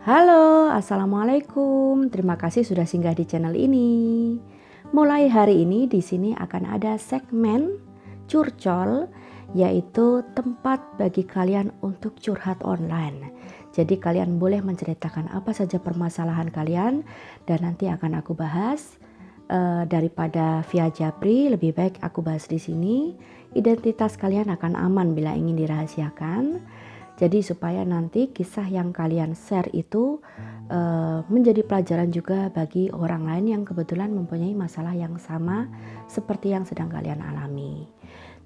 Halo, assalamualaikum. Terima kasih sudah singgah di channel ini. Mulai hari ini di sini akan ada segmen curcol, yaitu tempat bagi kalian untuk curhat online. Jadi kalian boleh menceritakan apa saja permasalahan kalian dan nanti akan aku bahas. Daripada via Japri, lebih baik aku bahas di sini. Identitas kalian akan aman bila ingin dirahasiakan. Jadi supaya nanti kisah yang kalian share itu menjadi pelajaran juga bagi orang lain yang kebetulan mempunyai masalah yang sama seperti yang sedang kalian alami.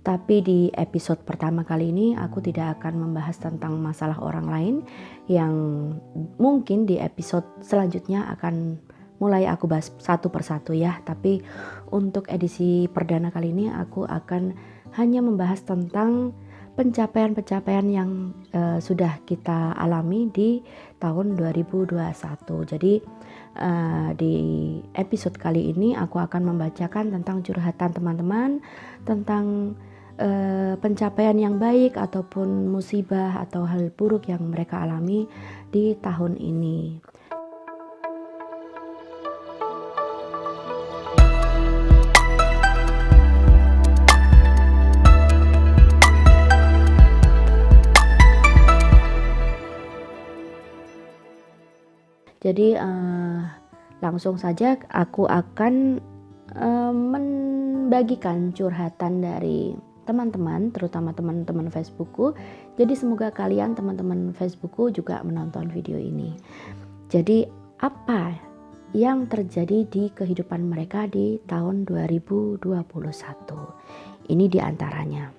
Tapi di episode pertama kali ini aku tidak akan membahas tentang masalah orang lain yang mungkin di episode selanjutnya akan mulai aku bahas satu persatu ya. Tapi untuk edisi perdana kali ini aku akan hanya membahas tentang pencapaian-pencapaian yang sudah kita alami di tahun 2021. Jadi di episode kali ini aku akan membacakan tentang curhatan teman-teman tentang pencapaian yang baik ataupun musibah atau hal buruk yang mereka alami di tahun ini. Jadi langsung saja aku akan membagikan curhatan dari teman-teman, terutama teman-teman Facebookku. Jadi semoga kalian teman-teman Facebookku juga menonton video ini. Jadi apa yang terjadi di kehidupan mereka di tahun 2021? Ini diantaranya.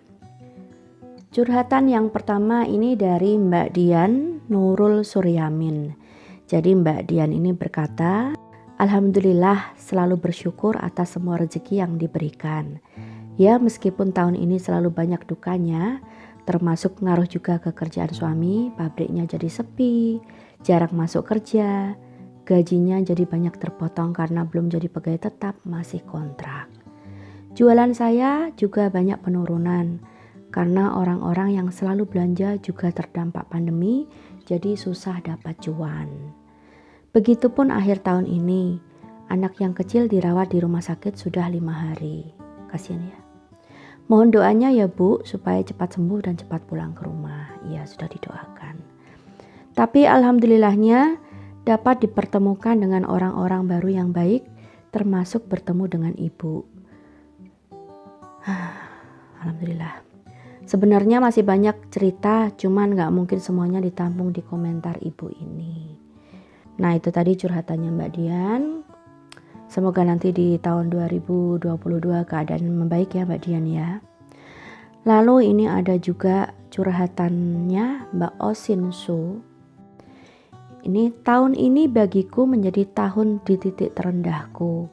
Curhatan yang pertama ini dari Mbak Dian Nurul Suryamin. Jadi Mbak Dian ini berkata, alhamdulillah selalu bersyukur atas semua rezeki yang diberikan. Ya meskipun tahun ini selalu banyak dukanya, termasuk ngaruh juga ke kerjaan suami, pabriknya jadi sepi, jarang masuk kerja, gajinya jadi banyak terpotong karena belum jadi pegawai tetap, masih kontrak. Jualan saya juga banyak penurunan, karena orang-orang yang selalu belanja juga terdampak pandemi, jadi susah dapat cuan. Begitupun akhir tahun ini, anak yang kecil dirawat di rumah sakit sudah 5 hari. Kasihan ya. Mohon doanya ya Bu, supaya cepat sembuh dan cepat pulang ke rumah. Ya sudah didoakan. Tapi alhamdulillahnya dapat dipertemukan dengan orang-orang baru yang baik, termasuk bertemu dengan Ibu. Alhamdulillah. Sebenarnya masih banyak cerita, cuman gak mungkin semuanya ditampung di komentar Ibu ini. Nah itu tadi curhatannya Mbak Dian. Semoga nanti di tahun 2022 keadaan membaik ya Mbak Dian ya. Lalu ini ada juga curhatannya Mbak Osin Su. Ini tahun ini bagiku menjadi tahun di titik terendahku.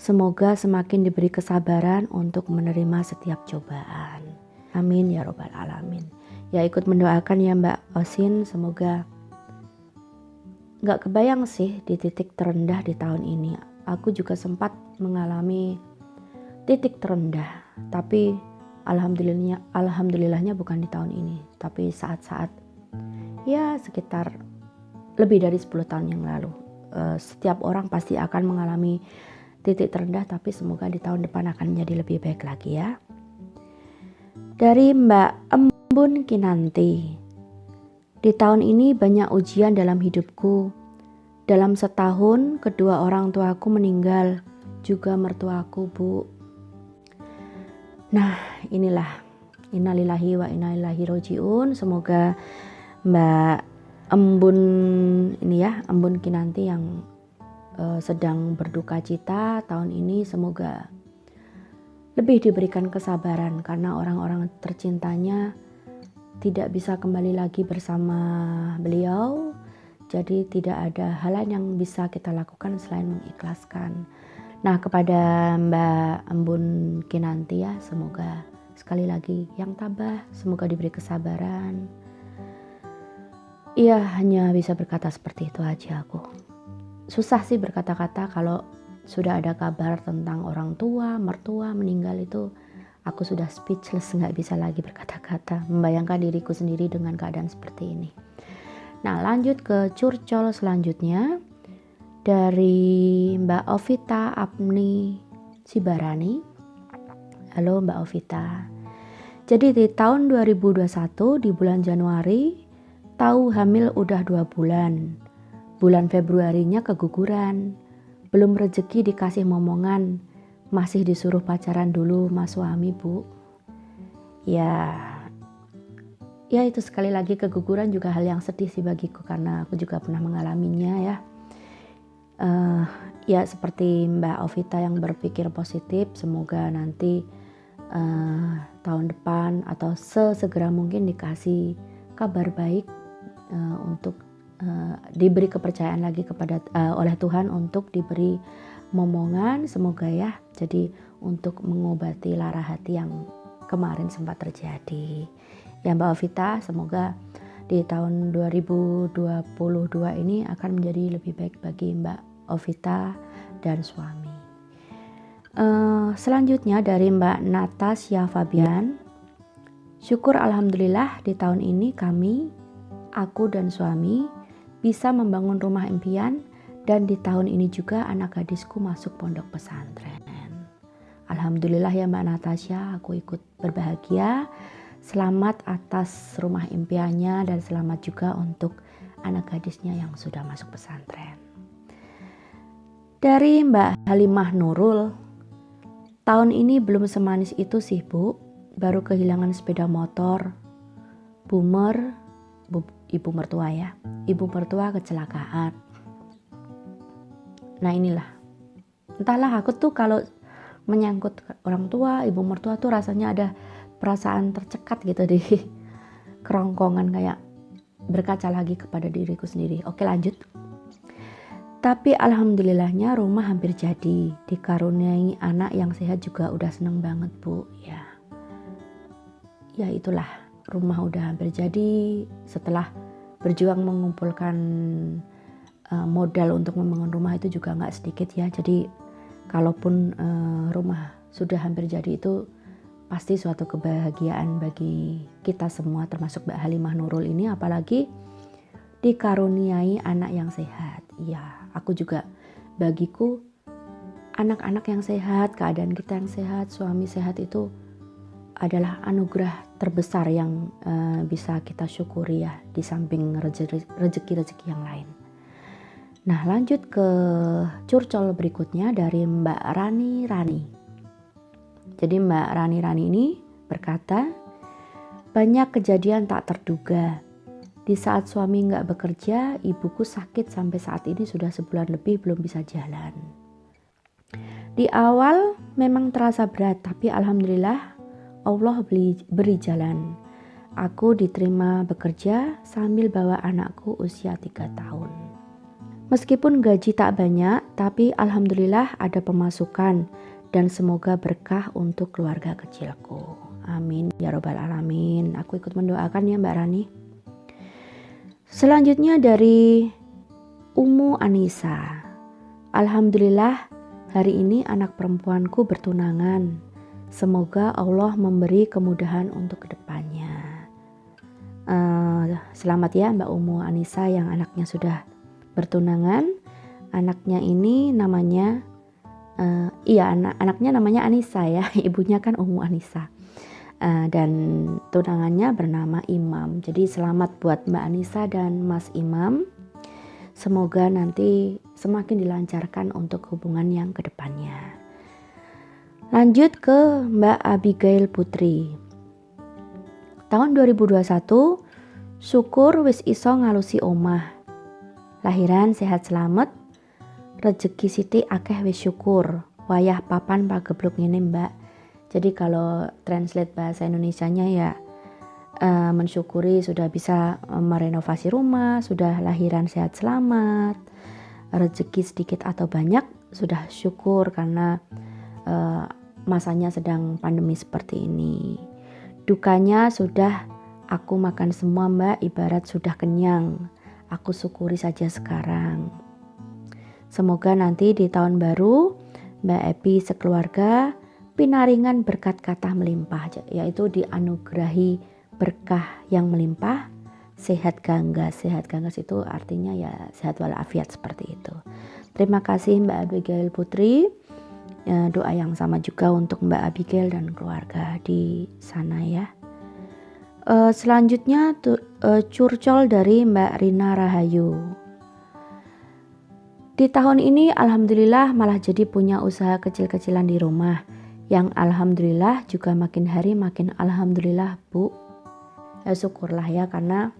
Semoga semakin diberi kesabaran untuk menerima setiap cobaan. Amin ya robbal alamin. Ya ikut mendoakan ya Mbak Osin, semoga gak kebayang sih di titik terendah di tahun ini. Aku juga sempat mengalami titik terendah, tapi alhamdulillahnya bukan di tahun ini, tapi saat-saat ya sekitar lebih dari 10 tahun yang lalu. Setiap orang pasti akan mengalami titik terendah, tapi semoga di tahun depan akan menjadi lebih baik lagi ya. Dari Mbak Embun Kinanti. Di tahun ini banyak ujian dalam hidupku. Dalam setahun kedua orang tuaku meninggal, juga mertuaku Bu. Nah inilah, innalillahi wa inna ilaihi rajiun. Semoga Mbak Embun ini ya, Embun Kinanti yang sedang berduka cita tahun ini, semoga lebih diberikan kesabaran karena orang-orang tercintanya tidak bisa kembali lagi bersama beliau. Jadi tidak ada hal lain yang bisa kita lakukan selain mengikhlaskan. Nah kepada Mbak Embun Kinanti ya, semoga sekali lagi yang tabah, semoga diberi kesabaran. Iya hanya bisa berkata seperti itu aja aku. Susah sih berkata-kata kalau sudah ada kabar tentang orang tua, mertua meninggal itu aku sudah speechless, gak bisa lagi berkata-kata, membayangkan diriku sendiri dengan keadaan seperti ini. Nah, lanjut ke curcol selanjutnya dari Mbak Ovita Apni Sibarani. Halo Mbak Ovita. Jadi di tahun 2021 di bulan Januari tahu hamil udah 2 bulan. Bulan Februarinya keguguran. Belum rezeki dikasih momongan. Masih disuruh pacaran dulu mas suami, Bu. Ya itu sekali lagi keguguran juga hal yang sedih sih bagiku karena aku juga pernah mengalaminya ya. Ya seperti Mbak Ovita yang berpikir positif, semoga nanti tahun depan atau sesegera mungkin dikasih kabar baik untuk diberi kepercayaan lagi kepada oleh Tuhan untuk diberi momongan, semoga ya. Jadi untuk mengobati lara hati yang kemarin sempat terjadi. Ya Mbak Ovita, semoga di tahun 2022 ini akan menjadi lebih baik bagi Mbak Ovita dan suami. Selanjutnya dari Mbak Natasha Fabian. Syukur alhamdulillah di tahun ini aku dan suami bisa membangun rumah impian dan di tahun ini juga anak gadisku masuk pondok pesantren. Alhamdulillah ya Mbak Natasha, aku ikut berbahagia. Selamat atas rumah impiannya dan selamat juga untuk anak gadisnya yang sudah masuk pesantren. Dari Mbak Halimah Nurul, tahun ini belum semanis itu sih Bu, baru kehilangan sepeda motor, ibu mertua kecelakaan. Nah inilah, entahlah aku tuh kalau menyangkut orang tua, ibu mertua tuh rasanya ada perasaan tercekat gitu di kerongkongan, kayak berkaca lagi kepada diriku sendiri. Oke lanjut. Tapi alhamdulillahnya rumah hampir jadi, dikaruniai anak yang sehat juga udah seneng banget Bu. Ya itulah, rumah udah hampir jadi setelah berjuang mengumpulkan modal untuk membangun rumah itu juga nggak sedikit ya. Jadi kalaupun rumah sudah hampir jadi itu pasti suatu kebahagiaan bagi kita semua, termasuk Mbak Halimah Nurul ini, apalagi dikaruniai anak yang sehat. Ya, aku juga, bagiku anak-anak yang sehat, keadaan kita yang sehat, suami sehat itu adalah anugerah terbesar yang bisa kita syukuri ya, di samping rezeki-rezeki yang lain. Nah, lanjut ke curcol berikutnya dari Mbak Rani. Jadi Mbak Rani ini berkata, banyak kejadian tak terduga. Di saat suami nggak bekerja, ibuku sakit sampai saat ini sudah sebulan lebih belum bisa jalan. Di awal memang terasa berat, tapi alhamdulillah Allah beri jalan. Aku diterima bekerja sambil bawa anakku usia 3 tahun. Meskipun gaji tak banyak, tapi alhamdulillah ada pemasukan dan semoga berkah untuk keluarga kecilku. Amin ya robbal alamin. Aku ikut mendoakan ya Mbak Rani. Selanjutnya dari Umu Anissa. Alhamdulillah hari ini anak perempuanku bertunangan. Semoga Allah memberi kemudahan untuk kedepannya. Selamat ya Mbak Umu Anissa yang anaknya sudah bertunangan. Anaknya ini namanya anaknya namanya Anissa ya, ibunya kan Umu Anissa. Dan tunangannya bernama Imam. Jadi selamat buat Mbak Anissa dan Mas Imam. Semoga nanti semakin dilancarkan untuk hubungan yang kedepannya. Lanjut ke Mbak Abigail Putri. Tahun 2021, syukur wis iso ngalusi omah. Lahiran sehat selamat. Rezeki siti akeh wis syukur, wayah papan pagebluk ngene Mbak. Jadi kalau translate bahasa Indonesianya ya mensyukuri sudah bisa merenovasi rumah, sudah lahiran sehat selamat, rezeki sedikit atau banyak sudah syukur karena masanya sedang pandemi seperti ini. Dukanya sudah aku makan semua Mbak, ibarat sudah kenyang. Aku syukuri saja sekarang. Semoga nanti di tahun baru Mbak Epi sekeluarga pinaringan berkat kata melimpah, yaitu dianugerahi berkah yang melimpah sehat ganggas. Sehat ganggas itu artinya ya sehat walafiat seperti itu. Terima kasih Mbak Abigail Putri. Doa yang sama juga untuk Mbak Abigail dan keluarga di sana ya. Selanjutnya curcol dari Mbak Rina Rahayu. Di tahun ini alhamdulillah malah jadi punya usaha kecil-kecilan di rumah, yang alhamdulillah juga makin hari makin alhamdulillah Bu. Syukurlah ya, karena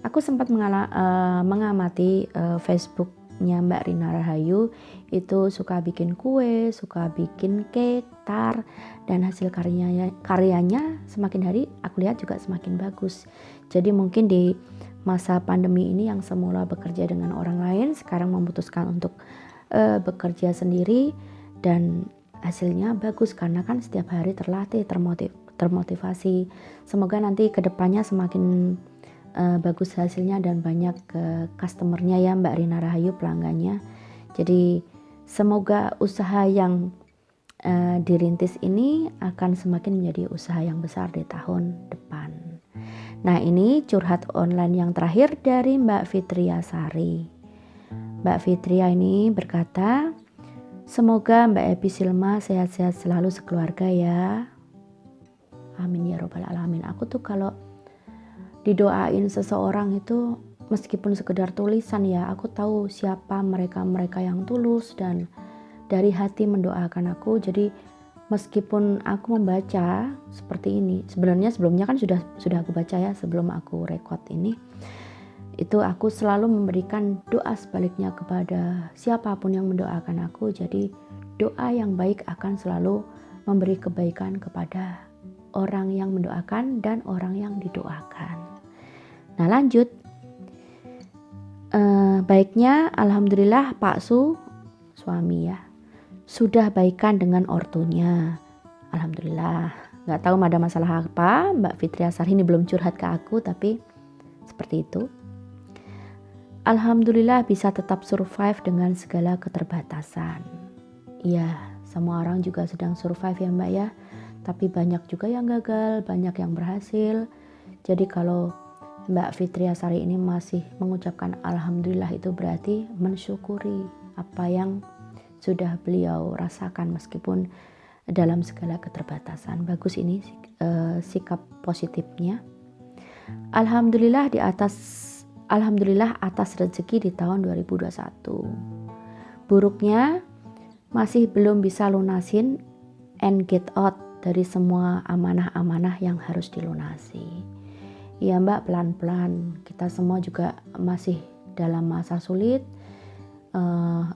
aku sempat mengamati Facebooknya Mbak Rina Rahayu, itu suka bikin kue, suka bikin cake, tart, dan hasil karyanya semakin hari aku lihat juga semakin bagus. Jadi mungkin di masa pandemi ini yang semula bekerja dengan orang lain sekarang memutuskan untuk bekerja sendiri, dan hasilnya bagus karena kan setiap hari terlatih, termotivasi. Semoga nanti kedepannya semakin bagus hasilnya dan banyak customernya ya Mbak Rina Rahayu, pelanggannya. Jadi semoga usaha yang dirintis ini akan semakin menjadi usaha yang besar di tahun depan. Nah, ini curhat online yang terakhir dari Mbak Fitria Sari. Mbak Fitria ini berkata, semoga Mbak Epi Silma sehat-sehat selalu sekeluarga ya. Amin ya robbal alamin. Aku tuh kalau didoain seseorang itu meskipun sekedar tulisan ya, aku tahu siapa mereka yang tulus dan dari hati mendoakan aku. Jadi meskipun aku membaca seperti ini, sebelumnya kan sudah aku baca ya sebelum aku record ini, itu aku selalu memberikan doa sebaliknya kepada siapapun yang mendoakan aku. Jadi doa yang baik akan selalu memberi kebaikan kepada orang yang mendoakan dan orang yang didoakan. Nah lanjut, baiknya alhamdulillah Pak Su, suami ya, sudah baikan dengan ortunya. Alhamdulillah. Gak tahu ada masalah apa, Mbak Fitria Sari ini belum curhat ke aku, tapi seperti itu. Alhamdulillah bisa tetap survive dengan segala keterbatasan. Iya, semua orang juga sedang survive ya Mbak ya. Tapi banyak juga yang gagal, banyak yang berhasil. Jadi kalau Mbak Fitria Sari ini masih mengucapkan alhamdulillah, itu berarti mensyukuri apa yang sudah beliau rasakan meskipun dalam segala keterbatasan. Bagus ini sikap positifnya. Alhamdulillah atas rezeki di tahun 2021. Buruknya masih belum bisa lunasin and get out dari semua amanah-amanah yang harus dilunasi. Ya Mbak, pelan-pelan. Kita semua juga masih dalam masa sulit.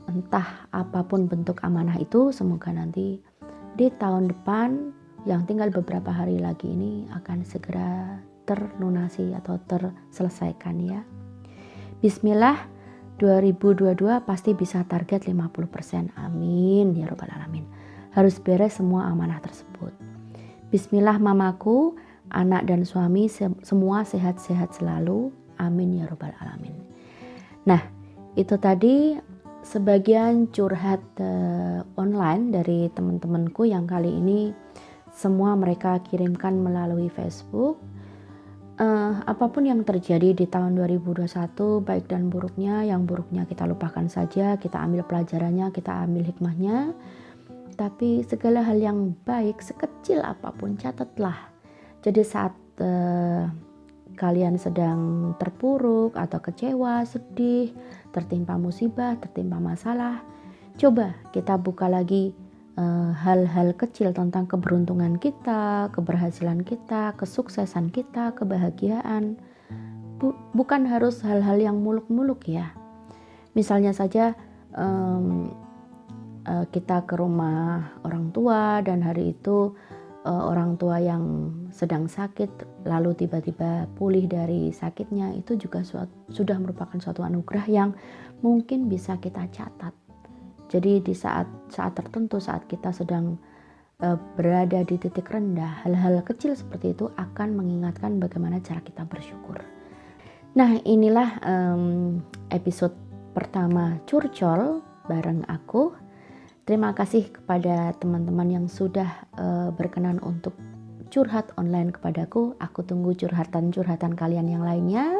Entah apapun bentuk amanah itu, semoga nanti di tahun depan yang tinggal beberapa hari lagi ini akan segera terlunasi atau terselesaikan ya. Bismillah, 2022 pasti bisa target 50%. Amin ya robbal alamin. Harus beres semua amanah tersebut. Bismillah mamaku, anak dan suami semua sehat-sehat selalu. Amin ya robbal alamin. Nah, itu tadi sebagian curhat online dari teman-temanku yang kali ini semua mereka kirimkan melalui Facebook. Apapun yang terjadi di tahun 2021, baik dan buruknya, yang buruknya kita lupakan saja, kita ambil pelajarannya, kita ambil hikmahnya. Tapi segala hal yang baik, sekecil apapun, catatlah. Jadi saat kalian sedang terpuruk atau kecewa, sedih, tertimpa musibah, tertimpa masalah, coba kita buka lagi hal-hal kecil tentang keberuntungan kita, keberhasilan kita, kesuksesan kita, kebahagiaan. Bukan harus hal-hal yang muluk-muluk ya. Misalnya saja kita ke rumah orang tua dan hari itu orang tua yang sedang sakit lalu tiba-tiba pulih dari sakitnya, itu juga sudah merupakan suatu anugerah yang mungkin bisa kita catat. Jadi di saat tertentu, saat kita sedang berada di titik rendah, hal-hal kecil seperti itu akan mengingatkan bagaimana cara kita bersyukur. Nah, inilah episode pertama Curcol bareng aku. Terima kasih kepada teman-teman yang sudah berkenan untuk curhat online kepadaku. Aku tunggu curhatan-curhatan kalian yang lainnya.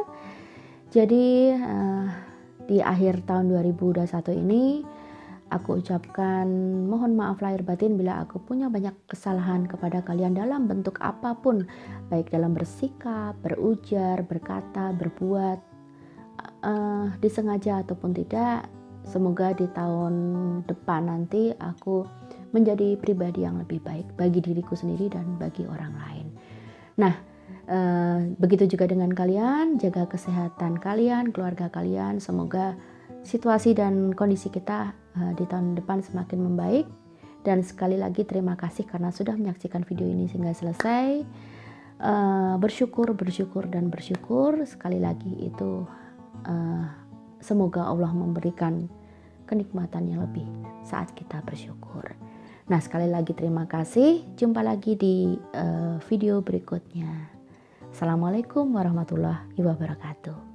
Jadi di akhir tahun 2021 ini aku ucapkan mohon maaf lahir batin bila aku punya banyak kesalahan kepada kalian dalam bentuk apapun, baik dalam bersikap, berujar, berkata, berbuat, disengaja ataupun tidak. Semoga di tahun depan nanti aku menjadi pribadi yang lebih baik bagi diriku sendiri dan bagi orang lain. Nah, begitu juga dengan kalian, jaga kesehatan kalian, keluarga kalian. Semoga situasi dan kondisi kita di tahun depan semakin membaik. Dan sekali lagi terima kasih karena sudah menyaksikan video ini sehingga selesai. Bersyukur dan bersyukur. Sekali lagi itu semoga Allah memberikan kenikmatan yang lebih saat kita bersyukur. Nah, sekali lagi terima kasih. Jumpa lagi di video berikutnya. Assalamualaikum warahmatullahi wabarakatuh.